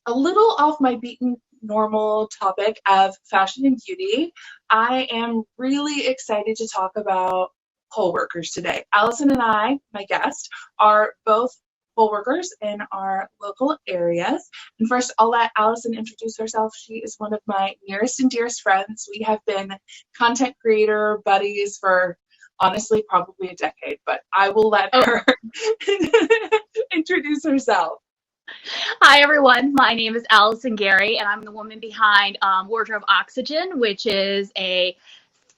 a little off my beaten normal topic of fashion and beauty, I am really excited to talk about poll workers today. Allison and I, my guest, are both poll workers in our local areas. And first, I'll let Allison introduce herself. She is one of my nearest and dearest friends. We have been content creator buddies for honestly probably a decade, but I will let her introduce herself. Hi, everyone. My name is Allison Gary, and I'm the woman behind Wardrobe Oxygen, which is a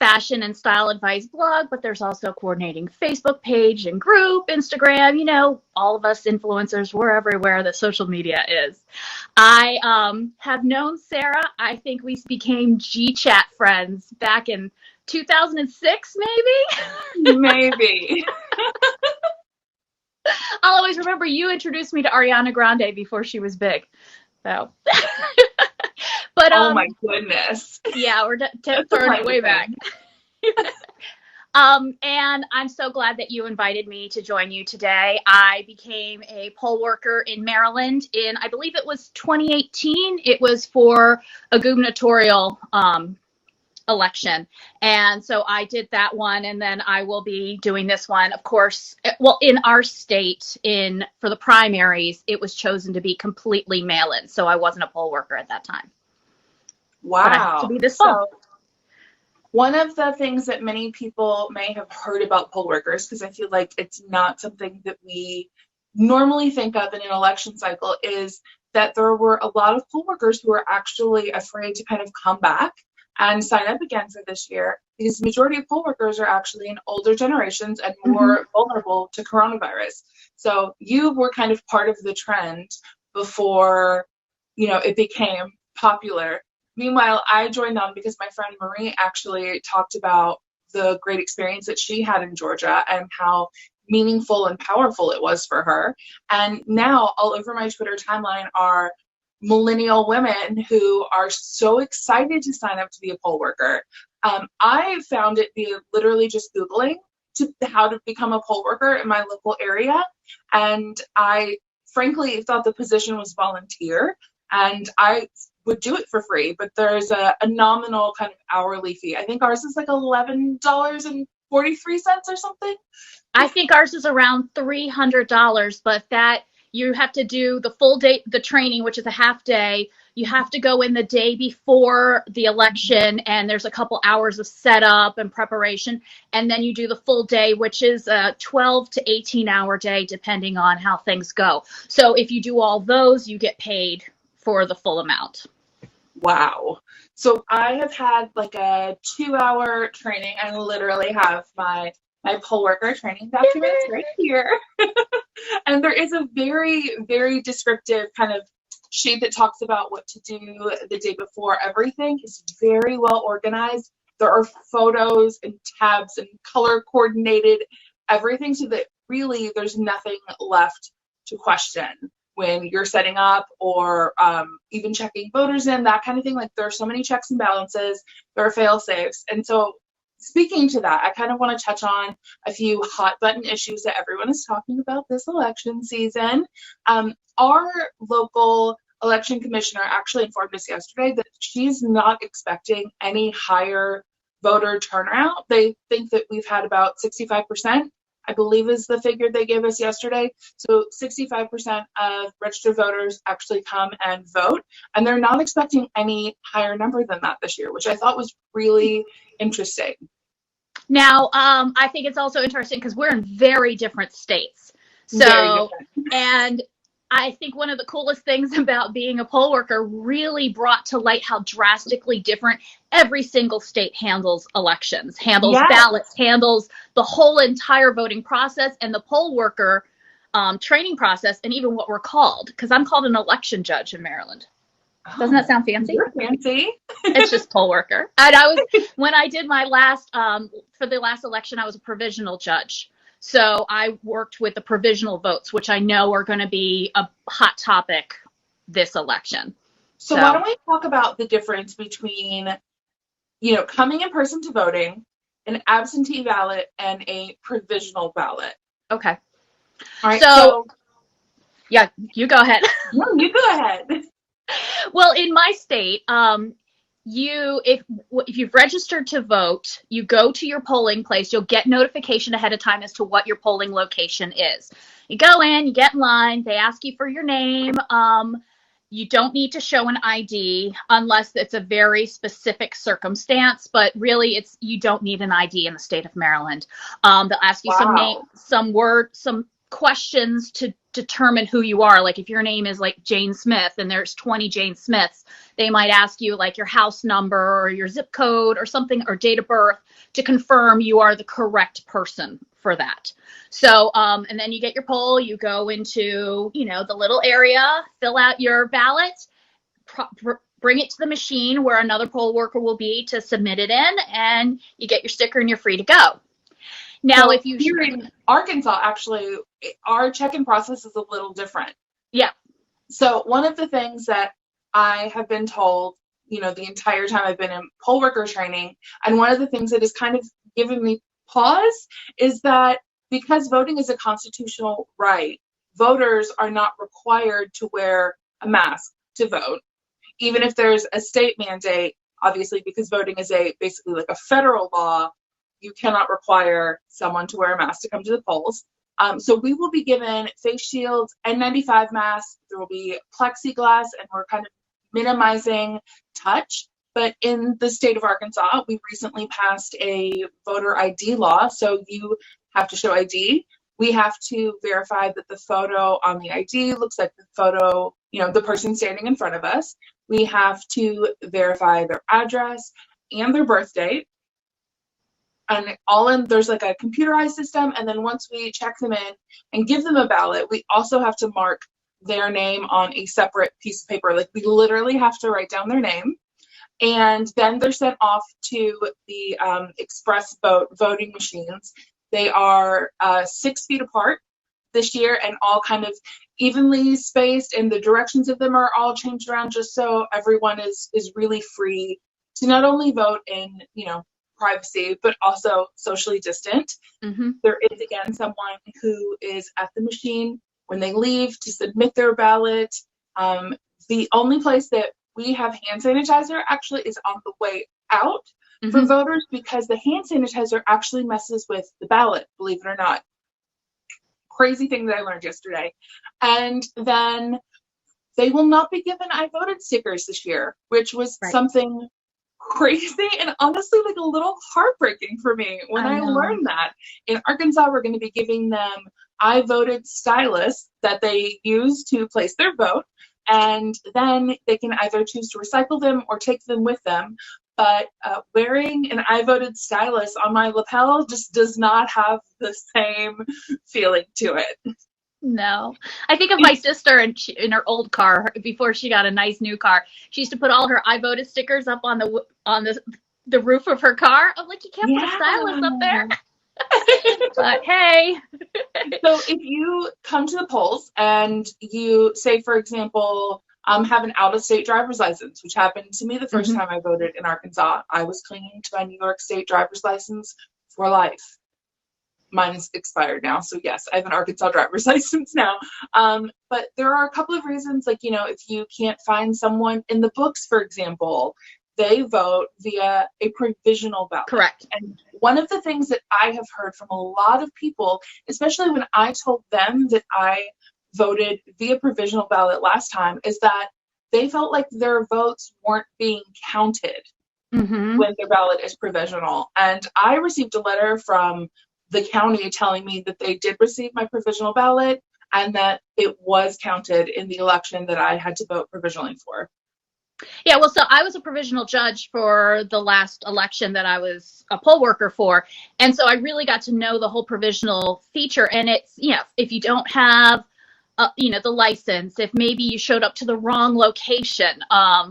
fashion and style advice blog, but there's also a coordinating Facebook page and group, Instagram, all of us influencers, we're everywhere that social media is. I have known Sarah. I think we became G-Chat friends back in 2006, maybe? Maybe. I'll always remember you introduced me to Ariana Grande before she was big. So, but oh my goodness. Yeah, we're throwing it way back. And I'm so glad that you invited me to join you today. I became a poll worker in Maryland in, I believe it was 2018. It was for a gubernatorial election. And so I did that one, and then I will be doing this one, of course. Well, in our state, for the primaries, it was chosen to be completely mail-in, so I wasn't a poll worker at that time. Wow. But I have to be this fall. So, one of the things that many people may have heard about poll workers, because I feel like it's not something that we normally think of in an election cycle, is that there were a lot of poll workers who were actually afraid to kind of come back and sign up again for this year, because the majority of poll workers are actually in older generations and more vulnerable to coronavirus. So you were kind of part of the trend before, it became popular. Meanwhile, I joined on because my friend Marie actually talked about the great experience that she had in Georgia and how meaningful and powerful it was for her. And now all over my Twitter timeline are millennial women who are so excited to sign up to be a poll worker. I found it via literally just Googling how to become a poll worker in my local area. And I frankly thought the position was volunteer, and I would do it for free, but there's a nominal kind of hourly fee. I think ours is like $11.43 or something. I think ours is around $300, but that you have to do the full day, the training, which is a half day. You have to go in the day before the election, and there's a couple hours of setup and preparation. And then you do the full day, which is a 12 to 18-hour day, depending on how things go. So if you do all those, you get paid for the full amount. Wow. So I have had like a 2-hour training. I literally have my poll worker training documents right here. And there is a very, very descriptive kind of sheet that talks about what to do the day before. Everything is very well organized. There are photos and tabs and color coordinated everything, so that really there's nothing left to question when you're setting up or even checking voters in, that kind of thing. Like, there are so many checks and balances, there are fail safes. And so speaking to that, I kind of want to touch on a few hot button issues that everyone is talking about this election season. Our local election commissioner actually informed us yesterday that she's not expecting any higher voter turnout. They think that we've had about 65%, I believe is the figure they gave us yesterday. So 65% of registered voters actually come and vote, and they're not expecting any higher number than that this year, which I thought was really interesting. Now, I think it's also interesting because we're in very different states. So, and I think one of the coolest things about being a poll worker really brought to light how drastically different every single state handles elections, handles ballots, handles the whole entire voting process, and the poll worker training process, and even what we're called, because I'm called an election judge in Maryland. Doesn't that sound fancy? You're fancy. It's just poll worker. And when I did my last, for the last election, I was a provisional judge. So I worked with the provisional votes, which I know are going to be a hot topic this election. So why don't we talk about the difference between, coming in person to voting, an absentee ballot, and a provisional ballot. Okay. All right. So yeah, you go ahead. No, you go ahead. Well, in my state, if you've registered to vote, you go to your polling place. You'll get notification ahead of time as to what your polling location is. You go in, you get in line. They ask you for your name. You don't need to show an ID unless it's a very specific circumstance, but really you don't need an ID in the state of Maryland. They'll ask you some questions to determine who you are. Like if your name is like Jane Smith and there's 20 Jane Smiths, they might ask you like your house number or your zip code or something, or date of birth, to confirm you are the correct person for that. So, and then you get your poll, you go into, the little area, fill out your ballot, bring it to the machine where another poll worker will be to submit it in, and you get your sticker and you're free to go. Now, so if you here in Arkansas, actually, our check-in process is a little different. Yeah. So one of the things that I have been told, the entire time I've been in poll worker training, and one of the things that has kind of given me pause is that because voting is a constitutional right, voters are not required to wear a mask to vote, even if there's a state mandate. Obviously, because voting is basically like a federal law, you cannot require someone to wear a mask to come to the polls. So we will be given face shields, N95 masks. There will be plexiglass, and we're kind of minimizing touch. But in the state of Arkansas, we recently passed a voter ID law. So you have to show ID. We have to verify that the photo on the ID looks like the photo, the person standing in front of us. We have to verify their address and their birth date. And there's like a computerized system. And then once we check them in and give them a ballot, we also have to mark their name on a separate piece of paper. Like we literally have to write down their name. And then they're sent off to the express voting machines. They are 6 feet apart this year and all kind of evenly spaced, and the directions of them are all changed around just so everyone is really free to not only vote in, privacy, but also socially distant. Mm-hmm. There is, again, someone who is at the machine when they leave to submit their ballot. The only place that we have hand sanitizer actually is on the way out for voters, because the hand sanitizer actually messes with the ballot, believe it or not. Crazy thing that I learned yesterday. And then they will not be given I voted stickers this year, which was something crazy and honestly like a little heartbreaking for me when I learned that. In Arkansas, we're going to be giving them I voted stylus that they use to place their vote, and then they can either choose to recycle them or take them with them. But wearing an I voted stylus on my lapel just does not have the same feeling to it. No. I think of my sister in her old car before she got a nice new car. She used to put all her I voted stickers up on the roof of her car. I'm like, you can't put a stylus up there. But hey. So if you come to the polls and you say, for example, have an out-of-state driver's license, which happened to me the first time I voted in Arkansas. I was clinging to my New York State driver's license for life. Mine is expired now, so yes, I have an Arkansas driver's license now. But there are a couple of reasons, like, if you can't find someone in the books, for example, they vote via a provisional ballot. Correct. And one of the things that I have heard from a lot of people, especially when I told them that I voted via provisional ballot last time, is that they felt like their votes weren't being counted when their ballot is provisional. And I received a letter from the county telling me that they did receive my provisional ballot and that it was counted in the election that I had to vote provisionally for. Yeah, well, so I was a provisional judge for the last election that I was a poll worker for. And so I really got to know the whole provisional feature. And it's, if you don't have, the license, if maybe you showed up to the wrong location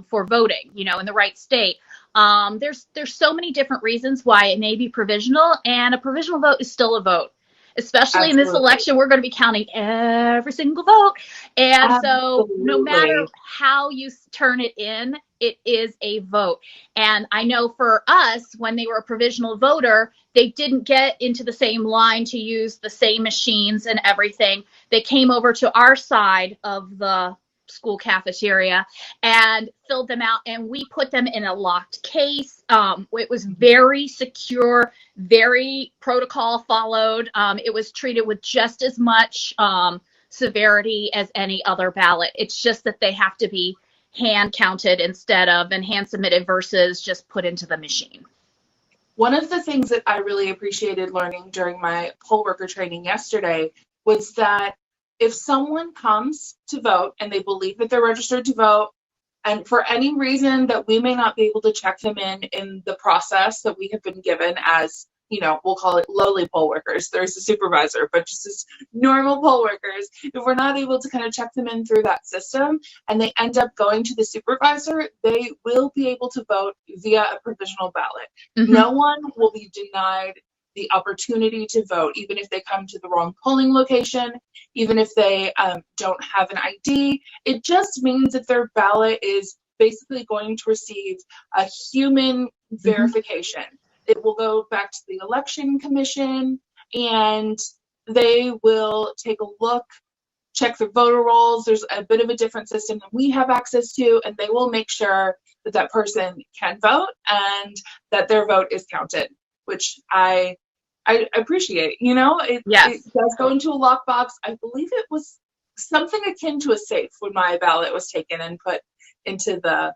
for voting, in the right state. There's so many different reasons why it may be provisional, and a provisional vote is still a vote. Especially in this election, we're going to be counting every single vote. And so no matter how you turn it in, it is a vote. And I know for us, when they were a provisional voter, they didn't get into the same line to use the same machines and everything. They came over to our side of the school cafeteria and filled them out, and we put them in a locked case. It was very secure, very protocol followed. It was treated with just as much severity as any other ballot. It's just that they have to be hand counted instead of and hand submitted versus just put into the machine. One of the things that I really appreciated learning during my poll worker training yesterday was that if someone comes to vote and they believe that they're registered to vote, and for any reason that we may not be able to check them in the process that we have been given as, you know, we'll call it lowly poll workers. There's a supervisor, but just as normal poll workers, if we're not able to kind of check them in through that system and they end up going to the supervisor, they will be able to vote via a provisional ballot. Mm-hmm. No one will be denied the opportunity to vote, even if they come to the wrong polling location, even if they don't have an ID. It just means that their ballot is basically going to receive a human verification. It will go back to the election commission and they will take a look, check their voter rolls. There's a bit of a different system than we have access to, and they will make sure that that person can vote and that their vote is counted, which I appreciate. You know, it does go into a lockbox. I believe it was something akin to a safe when my ballot was taken and put into the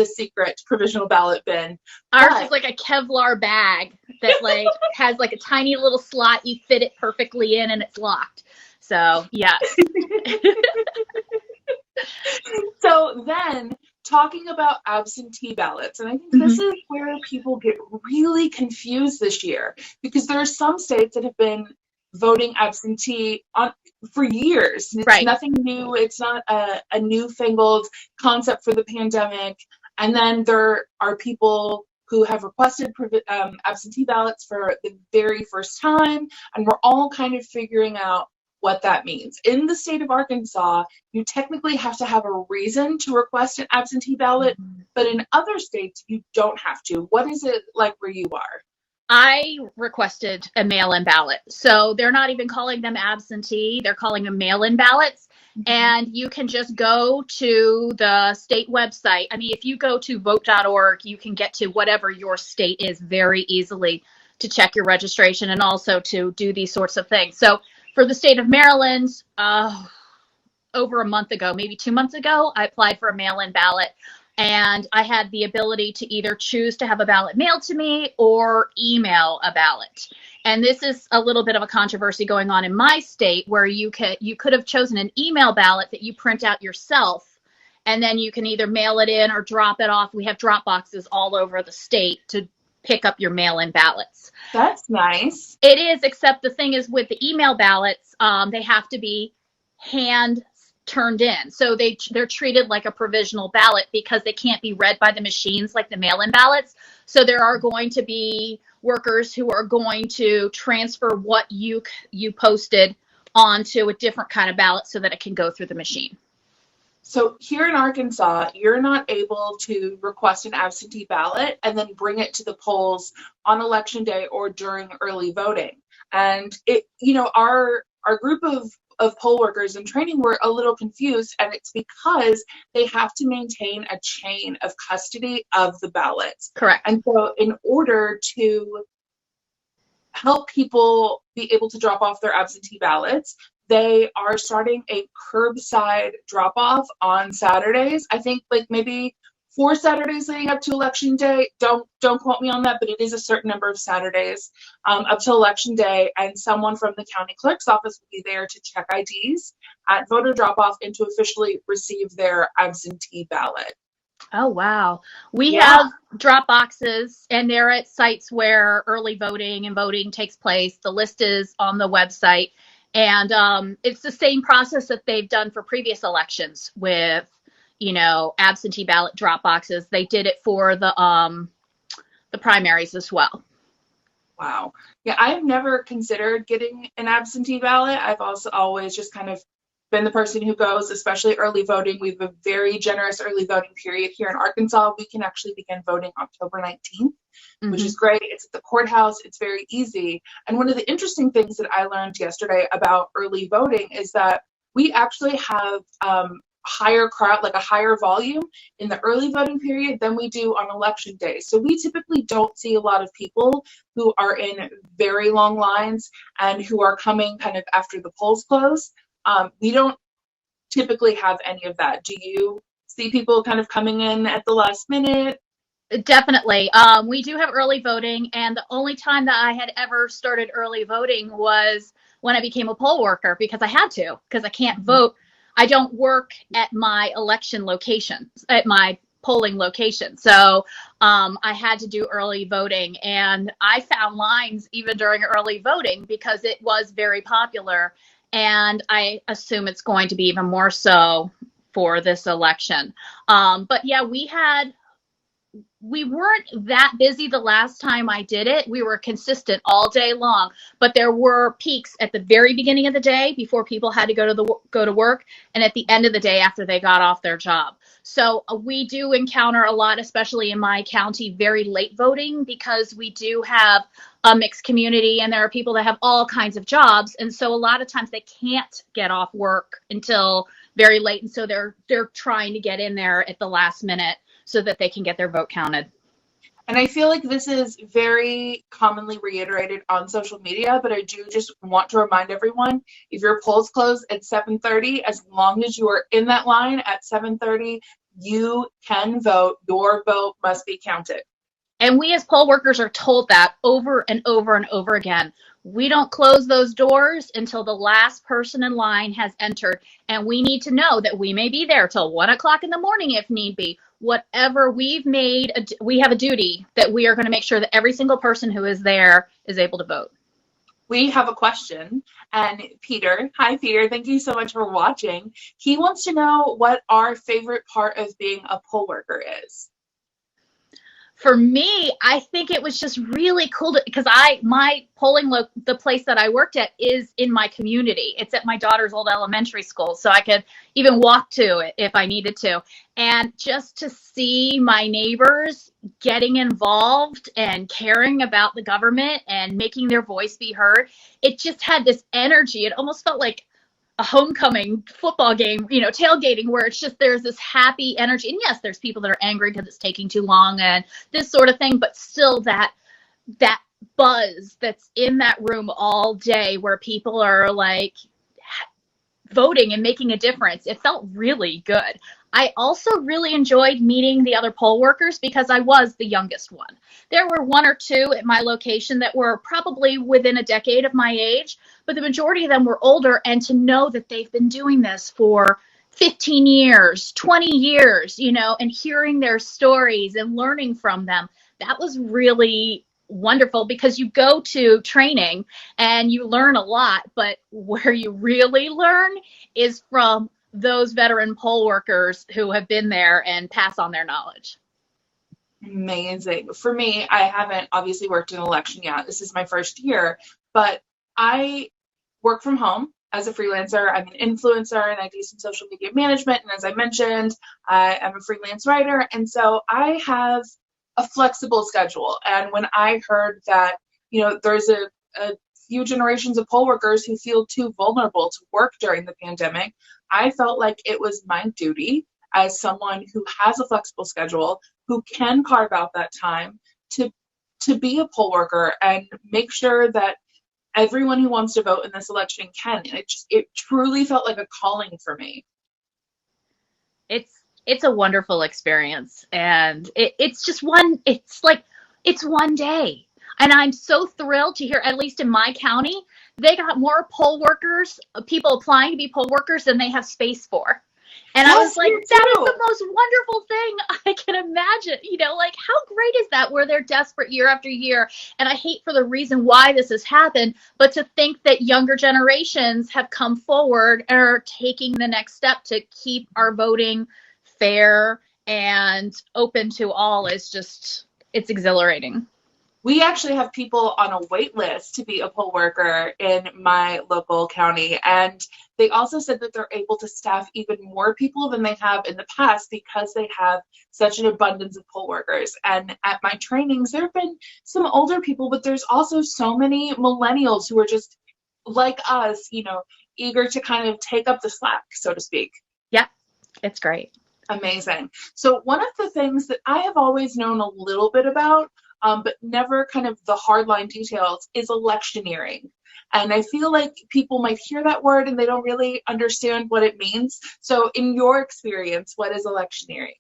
secret provisional ballot bin. Ours is like a Kevlar bag that like has like a tiny little slot. You fit it perfectly in and it's locked. So yes. So then talking about absentee ballots, and I think this is where people get really confused this year, because there are some states that have been voting absentee for years. It's nothing new. It's not a newfangled concept for the pandemic. And then there are people who have requested absentee ballots for the very first time, and we're all kind of figuring out what that means. In the state of Arkansas, you technically have to have a reason to request an absentee ballot, but in other states, you don't have to. What is it like where you are? I requested a mail-in ballot. So they're not even calling them absentee. They're calling them mail-in ballots. And you can just go to the state website. I mean, if you go to vote.org, you can get to whatever your state is very easily to check your registration and also to do these sorts of things. So for the state of Maryland, over a month ago, maybe 2 months ago, I applied for a mail-in ballot. And I had the ability to either choose to have a ballot mailed to me or email a ballot. And this is a little bit of a controversy going on in my state, where you could have chosen an email ballot that you print out yourself, and then you can either mail it in or drop it off. We have drop boxes all over the state to pick up your mail-in ballots. That's nice. It is, except the thing is with the email ballots, they have to be hand turned in. So they're treated like a provisional ballot because they can't be read by the machines like the mail-in ballots. So there are going to be workers who are going to transfer what you posted onto a different kind of ballot so that it can go through the machine. So here in Arkansas, you're not able to request an absentee ballot and then bring it to the polls on election day or during early voting. And our group of poll workers in training were a little confused, and it's because they have to maintain a chain of custody of the ballots. Correct. And so in order to help people be able to drop off their absentee ballots, they are starting a curbside drop off on Saturdays. I think like maybe 4 Saturdays leading up to election day. Don't quote me on that, but it is a certain number of Saturdays up to election day, and someone from the county clerk's office will be there to check IDs at voter drop-off and to officially receive their absentee ballot. Oh, wow. We have drop boxes, and they're at sites where early voting and voting takes place. The list is on the website, and it's the same process that they've done for previous elections with absentee ballot drop boxes. They did it for the primaries as well. Wow. Yeah, I've never considered getting an absentee ballot. I've also always just kind of been the person who goes, especially early voting. We have a very generous early voting period here in Arkansas. We can actually begin voting October 19th, which is great. It's at the courthouse. It's very easy. And one of the interesting things that I learned yesterday about early voting is that we actually have higher crowd, like a higher volume in the early voting period than we do on election day. So we typically don't see a lot of people who are in very long lines and who are coming kind of after the polls close. We don't typically have any of that. Do you see people kind of coming in at the last minute? Definitely. We do have early voting, and the only time that I had ever started early voting was when I became a poll worker, because I had to, because I can't vote. I don't work at my election location, at my polling location. So I had to do early voting, and I found lines even during early voting because it was very popular. And I assume it's going to be even more so for this election. But yeah, we weren't that busy the last time I did it. We were consistent all day long, but there were peaks at the very beginning of the day before people had to go to work, and at the end of the day after they got off their job. So we do encounter a lot, especially in my county, very late voting, because we do have a mixed community and there are people that have all kinds of jobs, and so a lot of times they can't get off work until very late, and so they're trying to get in there at the last minute so that they can get their vote counted. And I feel like this is very commonly reiterated on social media, but I do just want to remind everyone, if your polls close at 7:30, as long as you are in that line at 7:30, you can vote. Your vote must be counted. And we as poll workers are told that over and over and over again. We don't close those doors until the last person in line has entered. And we need to know that we may be there till 1 o'clock in the morning if need be. Whatever we've made, we have a duty that we are going to make sure that every single person who is there is able to vote. We have a question, and Peter, hi Peter, thank you so much for watching. He wants to know what our favorite part of being a poll worker is. For me, I think it was just really cool because my the place that I worked at is in my community. It's at my daughter's old elementary school, so I could even walk to it if I needed to. And just to see my neighbors getting involved and caring about the government and making their voice be heard, it just had this energy. It almost felt like a homecoming football game, tailgating, where it's just there's this happy energy. And yes, there's people that are angry because it's taking too long and this sort of thing, but still that buzz that's in that room all day where people are like voting and making a difference. It felt really good. I also really enjoyed meeting the other poll workers because I was the youngest one. There were one or two at my location that were probably within a decade of my age, but the majority of them were older, and to know that they've been doing this for 15 years, 20 years, and hearing their stories and learning from them, that was really wonderful, because you go to training and you learn a lot, but where you really learn is from those veteran poll workers who have been there and pass on their knowledge. Amazing. For me, I haven't obviously worked in an election yet. This is my first year, but I work from home as a freelancer. I'm an influencer and I do some social media management. And as I mentioned, I am a freelance writer. And so I have a flexible schedule. And when I heard that, there's a few generations of poll workers who feel too vulnerable to work during the pandemic, I felt like it was my duty as someone who has a flexible schedule, who can carve out that time to be a poll worker and make sure that everyone who wants to vote in this election can. It truly felt like a calling for me. It's a wonderful experience, and it's one day. And I'm so thrilled to hear, at least in my county, they got more poll workers, people applying to be poll workers, than they have space for. And yes, I was like, that is the most wonderful thing I can imagine. How great is that, where they're desperate year after year? And I hate for the reason why this has happened, but to think that younger generations have come forward and are taking the next step to keep our voting fair and open to all is just, it's exhilarating. We actually have people on a wait list to be a poll worker in my local county. And they also said that they're able to staff even more people than they have in the past because they have such an abundance of poll workers. And at my trainings, there have been some older people, but there's also so many millennials who are just like us, eager to kind of take up the slack, so to speak. Yeah. It's great. Amazing. So one of the things that I have always known a little bit about, but never kind of the hardline details, is electioneering. And I feel like people might hear that word and they don't really understand what it means. So in your experience, what is electioneering?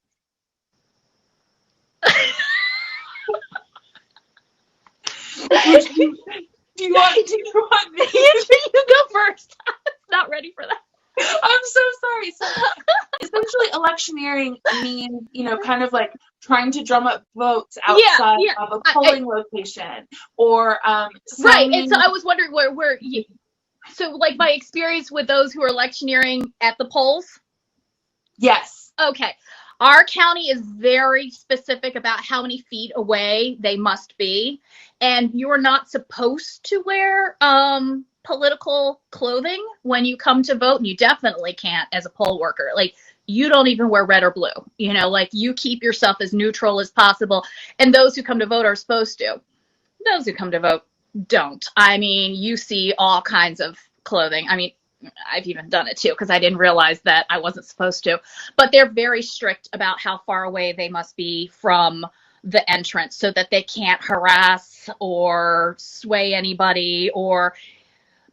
Do you want me? You go first. I'm not ready for that. I'm so sorry. So essentially electioneering means, kind of like trying to drum up votes outside of a polling location, or right. And so I was wondering where you, so like my experience with those who are electioneering at the polls. Yes. Okay. Our county is very specific about how many feet away they must be, and you're not supposed to wear political clothing when you come to vote, and you definitely can't as a poll worker. Like, you don't even wear red or blue, like you keep yourself as neutral as possible, and those who come to vote are supposed to. Those who come to vote don't. I mean, you see all kinds of clothing. I mean, I've even done it too because I didn't realize that I wasn't supposed to, but they're very strict about how far away they must be from the entrance so that they can't harass or sway anybody or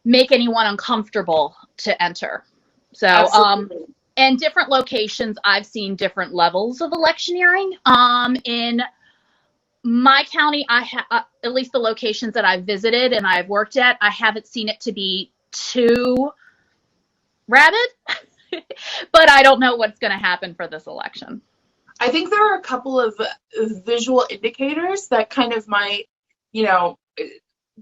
make anyone uncomfortable to enter. So, and different locations, I've seen different levels of electioneering. In my county, I have, at least the locations that I've visited and I've worked at, I haven't seen it to be too rabid, but I don't know what's going to happen for this election. I think there are a couple of visual indicators that kind of might,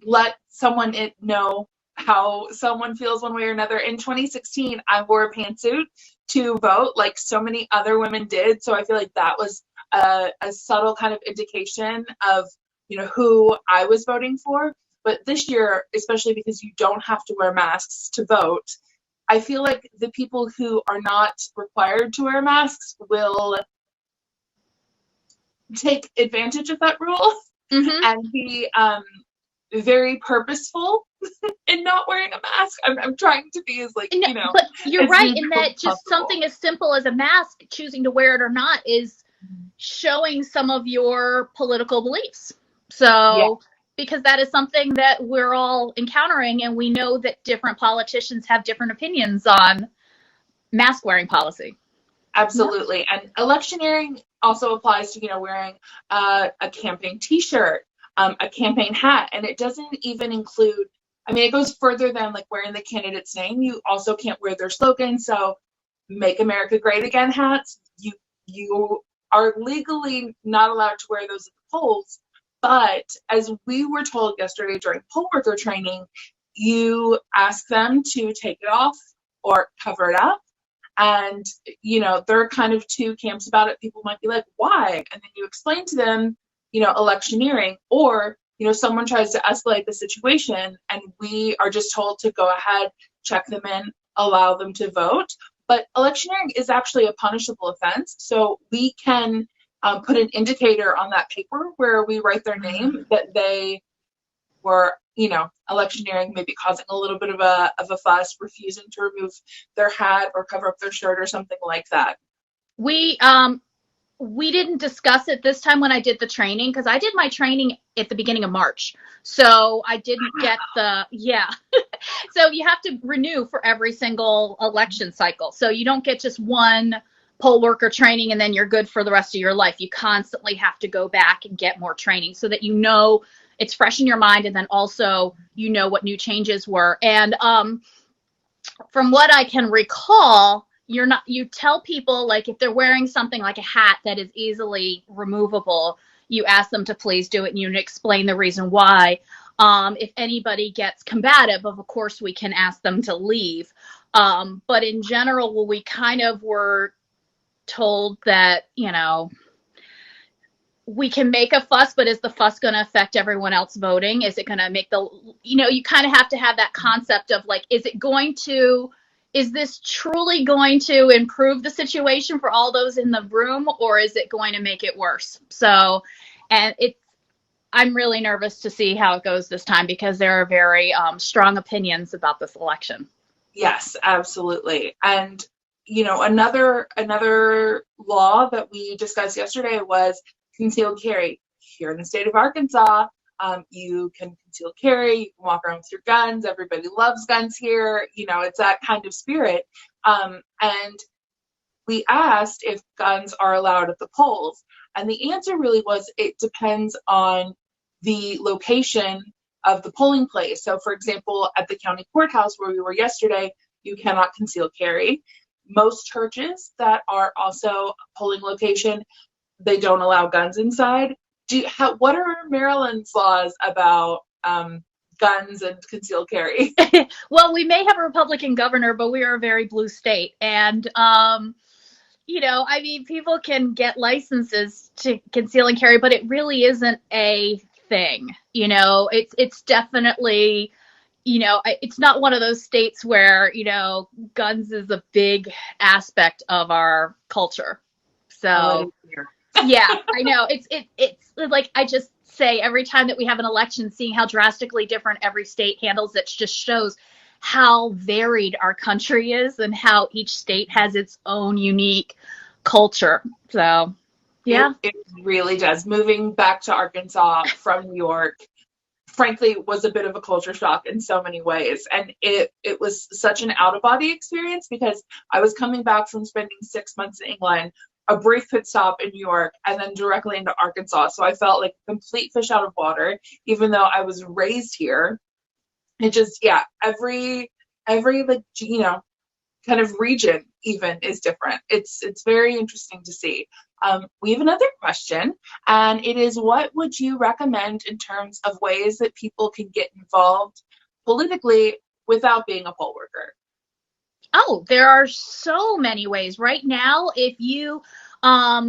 let someone know how someone feels one way or another. In 2016, I wore a pantsuit to vote like so many other women did. So I feel like that was a subtle kind of indication of, who I was voting for. But this year, especially because you don't have to wear masks to vote, I feel like the people who are not required to wear masks will take advantage of that rule and be very purposeful in not wearing a mask. I'm trying to be as but you're right in that just something as simple as a mask, choosing to wear it or not, is showing some of your political beliefs. So because that is something that we're all encountering, and we know that different politicians have different opinions on mask wearing policy. Absolutely. And electioneering also applies to, wearing a campaign t-shirt, a campaign hat, and it doesn't even include, it goes further than like wearing the candidate's name. You also can't wear their slogan. So Make America Great Again hats, you are legally not allowed to wear those at the polls. But as we were told yesterday during poll worker training, you ask them to take it off or cover it up. And, there are kind of two camps about it. People might be like, why? And then you explain to them, electioneering, or, someone tries to escalate the situation and we are just told to go ahead, check them in, allow them to vote. But electioneering is actually a punishable offense. So we can put an indicator on that paper where we write their name that they were, electioneering, maybe causing a little bit of a fuss, refusing to remove their hat or cover up their shirt or something like that. We didn't discuss it this time when I did the training, because I did my training at the beginning of March. So I didn't get so you have to renew for every single election cycle. So you don't get just one poll worker training and then you're good for the rest of your life. You constantly have to go back and get more training so that it's fresh in your mind, and then also what new changes were. And from what I can recall, you tell people, like, if they're wearing something like a hat that is easily removable, you ask them to please do it, and you explain the reason why. If anybody gets combative, of course we can ask them to leave. But in general, we kind of were told that, we can make a fuss, but is the fuss going to affect everyone else voting? Is it going to make you kind of have to have that concept of like, is this truly going to improve the situation for all those in the room, or is it going to make it worse? So, and I'm really nervous to see how it goes this time, because there are very strong opinions about this election. Yes, absolutely. And, another law that we discussed yesterday was concealed carry. Here in the state of Arkansas, you can conceal carry, you can walk around with your guns. Everybody loves guns here. It's that kind of spirit. And we asked if guns are allowed at the polls. And the answer really was it depends on the location of the polling place. So, for example, at the county courthouse where we were yesterday, you cannot conceal carry. Most churches that are also a polling location, they don't allow guns inside. What are Maryland's laws about guns and concealed carry? Well, we may have a Republican governor, but we are a very blue state. And, people can get licenses to conceal and carry, but it really isn't a thing. It's definitely, it's not one of those states where, guns is a big aspect of our culture. So, yeah, I know. It's like I just say every time that we have an election, seeing how drastically different every state handles it just shows how varied our country is and how each state has its own unique culture. So, yeah. It really does. Moving back to Arkansas from New York, frankly, was a bit of a culture shock in so many ways. And it was such an out-of-body experience because I was coming back from spending 6 months in England, a brief pit stop in New York, and then directly into Arkansas. So I felt like a complete fish out of water, even though I was raised here. It just, every kind of region even is different. It's very interesting to see. We have another question, and it is, what would you recommend in terms of ways that people can get involved politically without being a poll worker? Oh, there are so many ways. Right now, if you,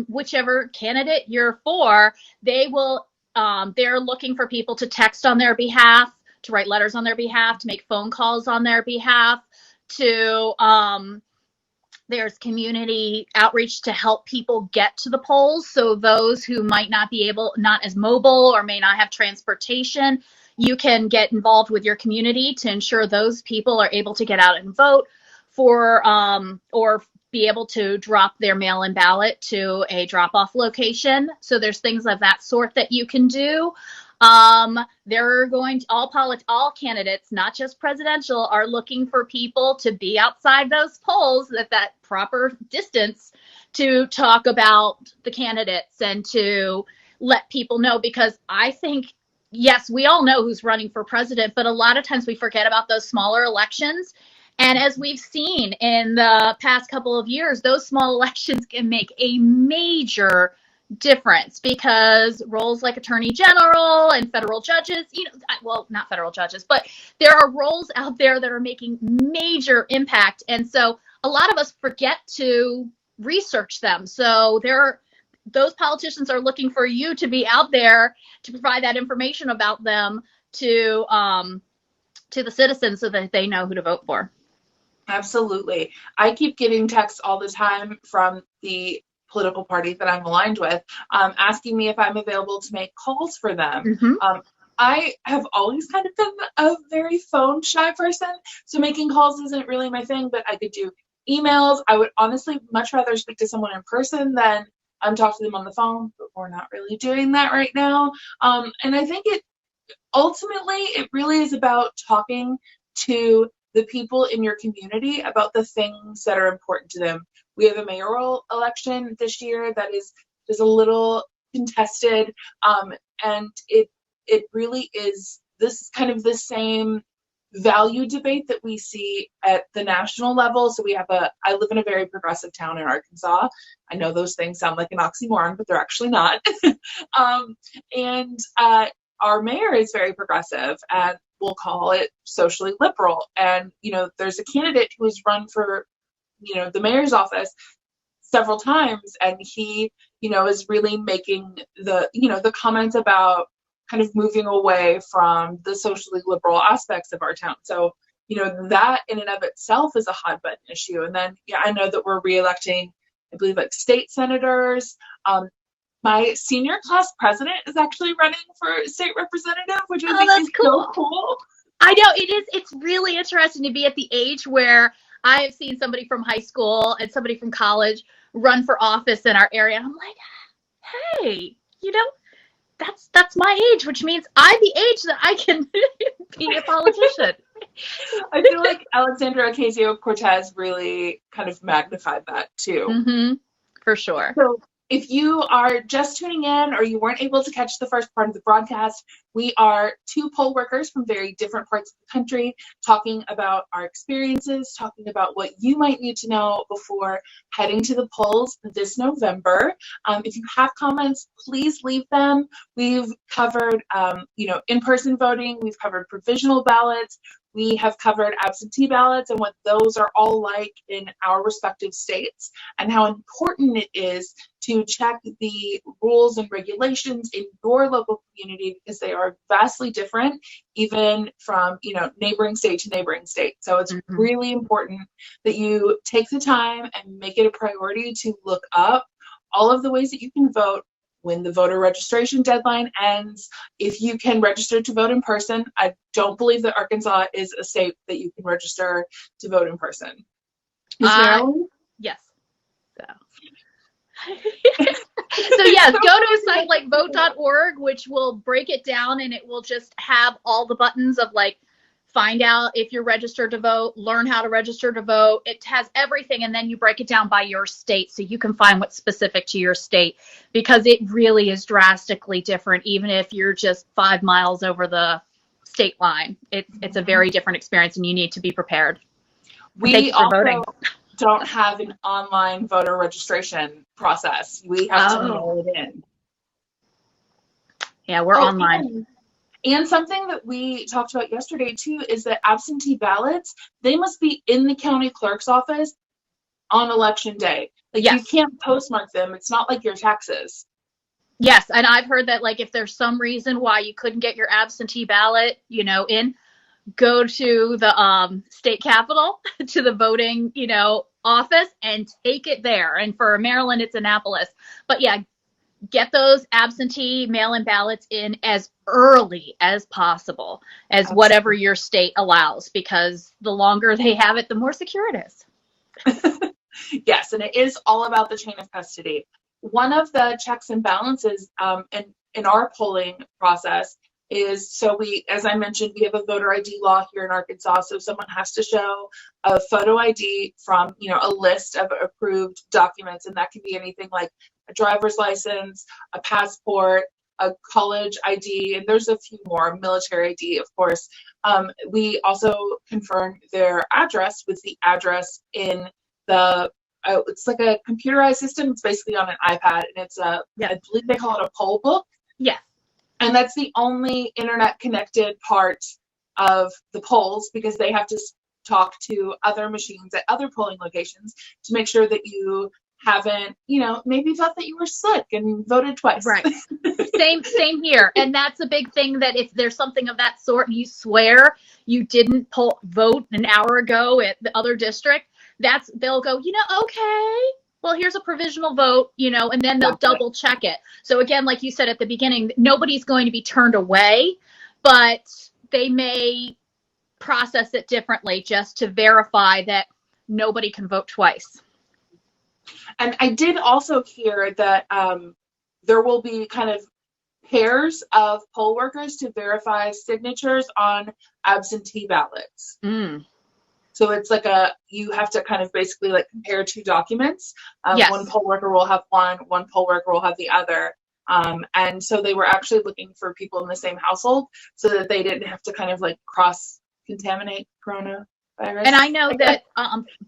whichever candidate you're for, they're looking for people to text on their behalf, to write letters on their behalf, to make phone calls on their behalf, there's community outreach to help people get to the polls. So those who might not as mobile or may not have transportation, you can get involved with your community to ensure those people are able to get out and vote or be able to drop their mail-in ballot to a drop-off location. So there's things of that sort that you can do. All candidates, not just presidential, are looking for people to be outside those polls at that proper distance to talk about the candidates and to let people know, because I think, yes, we all know who's running for president, but a lot of times we forget about those smaller elections. And as we've seen in the past couple of years, those small elections can make a major difference, because roles like attorney general and federal judges, well, not federal judges, but there are roles out there that are making major impact. And so a lot of us forget to research them. So those politicians are looking for you to be out there to provide that information about them to the citizens so that they know who to vote for. Absolutely. I keep getting texts all the time from the political party that I'm aligned with, asking me if I'm available to make calls for them. Mm-hmm. I have always kind of been a very phone shy person, so making calls isn't really my thing, but I could do emails. I would honestly much rather speak to someone in person than talk to them on the phone, but we're not really doing that right now. And I think it really is about talking to the people in your community about the things that are important to them. We have a mayoral election this year that is a little contested, and it really is this kind of the same value debate that we see at the national level. So I live in a very progressive town in Arkansas. I know those things sound like an oxymoron, but they're actually not. And our mayor is very progressive, and we'll call it socially liberal. And, there's a candidate who has run for, the mayor's office several times, and he, is really making the comments about kind of moving away from the socially liberal aspects of our town. So, that in and of itself is a hot button issue. And then, I know that we're reelecting, I believe, like state senators. My senior class president is actually running for state representative, which I think is cool. So cool. I know it is. It's really interesting to be at the age where I have seen somebody from high school and somebody from college run for office in our area. And I'm like, hey, that's my age, which means I'm the age that I can be a politician. I feel like Alexandra Ocasio-Cortez really kind of magnified that too. Mm-hmm. For sure. So if you are just tuning in or you weren't able to catch the first part of the broadcast, we are two poll workers from very different parts of the country talking about our experiences, talking about what you might need to know before heading to the polls this November. If you have comments, please leave them. We've covered, in-person voting. We've covered provisional ballots. We have covered absentee ballots and what those are all like in our respective states and how important it is to check the rules and regulations in your local community because they are vastly different, even from, neighboring state to neighboring state. So it's really important that you take the time and make it a priority to look up all of the ways that you can vote when the voter registration deadline ends. If you can register to vote in person, I don't believe that Arkansas is a state that you can register to vote in person. Ms. Marilyn? Yes. So yes, go to a site like vote.org, which will break it down and it will just have all the buttons of like, find out if you're registered to vote, learn how to register to vote. It has everything. And then you break it down by your state so you can find what's specific to your state because it really is drastically different. Even if you're just 5 miles over the state line, it's a very different experience and you need to be prepared. We also don't have an online voter registration process. We have to mail it in. Yeah, we're online. And something that we talked about yesterday too is that absentee ballots, they must be in the county clerk's office on election day. Like you can't postmark them. It's not like your taxes. Yes, and I've heard that like if there's some reason why you couldn't get your absentee ballot, in, go to the state capitol, to the voting, office and take it there. And for Maryland, it's Annapolis. But yeah, get those absentee mail-in ballots in as early as possible, as whatever your state allows, because the longer they have it, the more secure it is. Yes, and it is all about the chain of custody. One of the checks and balances in our polling process is, so as I mentioned, we have a voter ID law here in Arkansas, so someone has to show a photo ID from, a list of approved documents, and that can be anything like a driver's license, a passport, a college ID, and there's a few more, military ID, of course. We also confirm their address with the address in the, it's like a computerized system. It's basically on an iPad, and it's I believe they call it a poll book. Yeah. And that's the only internet connected part of the polls because they have to talk to other machines at other polling locations to make sure that you haven't, maybe thought that you were sick and voted twice. Right. Same here. And that's a big thing, that if there's something of that sort and you swear you didn't vote an hour ago at the other district, they'll go, okay, well, here's a provisional vote, and then they'll double check it. So again, like you said at the beginning, nobody's going to be turned away, but they may process it differently just to verify that nobody can vote twice. And I did also hear that there will be kind of pairs of poll workers to verify signatures on absentee ballots. So it's like you have to kind of basically like compare two documents. Yes. One poll worker will have one poll worker will have the other. And so they were actually looking for people in the same household so that they didn't have to kind of like cross-contaminate coronavirus. And I know that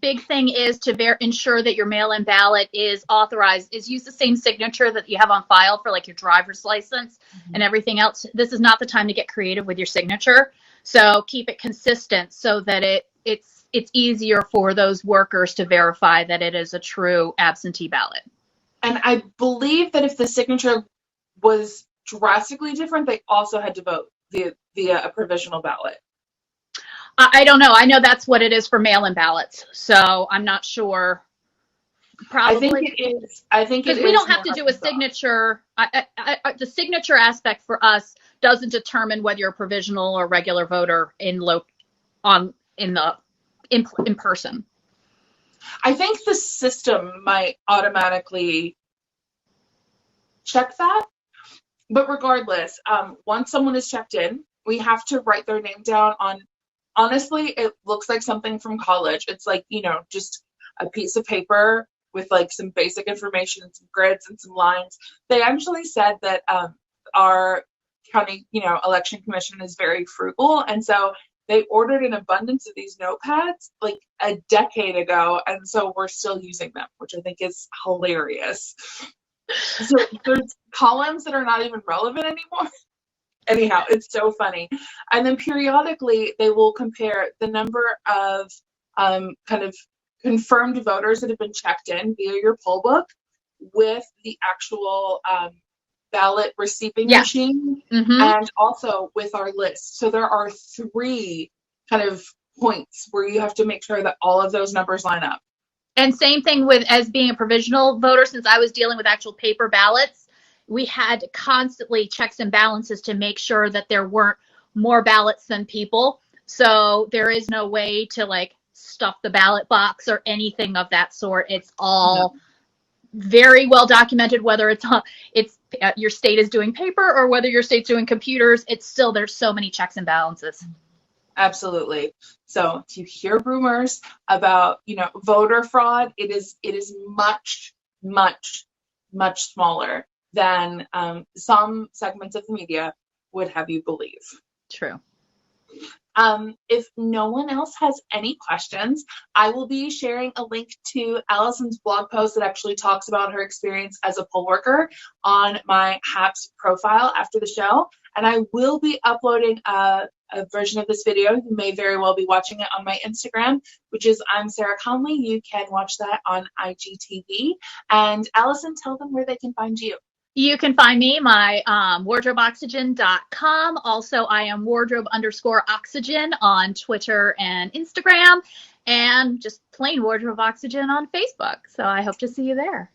big thing is to ensure that your mail-in ballot is authorized, is use the same signature that you have on file for like your driver's license and everything else. This is not the time to get creative with your signature. So keep it consistent so that it's easier for those workers to verify that it is a true absentee ballot. And I believe that if the signature was drastically different, they also had to vote via a provisional ballot. I don't know. I know that's what it is for mail-in ballots. So I'm not sure. Probably. I think it is. Because we don't have to do a signature. The signature aspect for us doesn't determine whether you're a provisional or regular voter in person. I think the system might automatically check that. But regardless, once someone is checked in, we have to write their name down on, honestly, it looks like something from college. It's like, just a piece of paper with like some basic information, some grids and some lines. They actually said that our county, election commission is very frugal. And so they ordered an abundance of these notepads like a decade ago. And so we're still using them, which I think is hilarious. So there's columns that are not even relevant anymore. Anyhow, it's so funny. And then periodically they will compare the number of kind of confirmed voters that have been checked in via your poll book with the actual ballot receiving machine, and also with our list. So there are 3 kind of points where you have to make sure that all of those numbers line up. And same thing with as being a provisional voter, since I was dealing with actual paper ballots, we had constantly checks and balances to make sure that there weren't more ballots than people. So there is no way to like stuff the ballot box or anything of that sort. It's all very well documented, whether it's your state is doing paper or whether your state's doing computers. It's still, there's so many checks and balances. Absolutely. So if you hear rumors about, voter fraud, it is much, much, much smaller than some segments of the media would have you believe. True. If no one else has any questions, I will be sharing a link to Allison's blog post that actually talks about her experience as a poll worker on my HAPS profile after the show. And I will be uploading a version of this video. You may very well be watching it on my Instagram, which is I'm Sarah Conley. You can watch that on IGTV. And Allison, tell them where they can find you. You can find me, my wardrobeoxygen.com. Also, I am wardrobe_oxygen on Twitter and Instagram, and just plain Wardrobe Oxygen on Facebook. So I hope to see you there.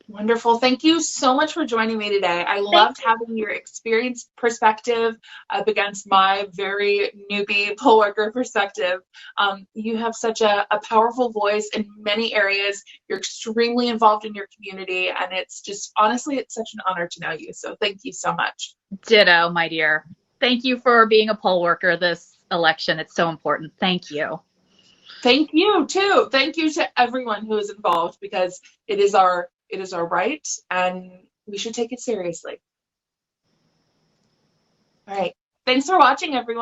Wonderful. Thank you so much for joining me today. I loved having your experience perspective up against my very newbie poll worker perspective. You have such a powerful voice in many areas. You're extremely involved in your community, and it's just, honestly, it's such an honor to know you. So thank you so much. Ditto, my dear. Thank you for being a poll worker this election. It's so important. Thank you. Thank you, too. Thank you to everyone who is involved, because it is our right, and we should take it seriously. All right. Thanks for watching, everyone.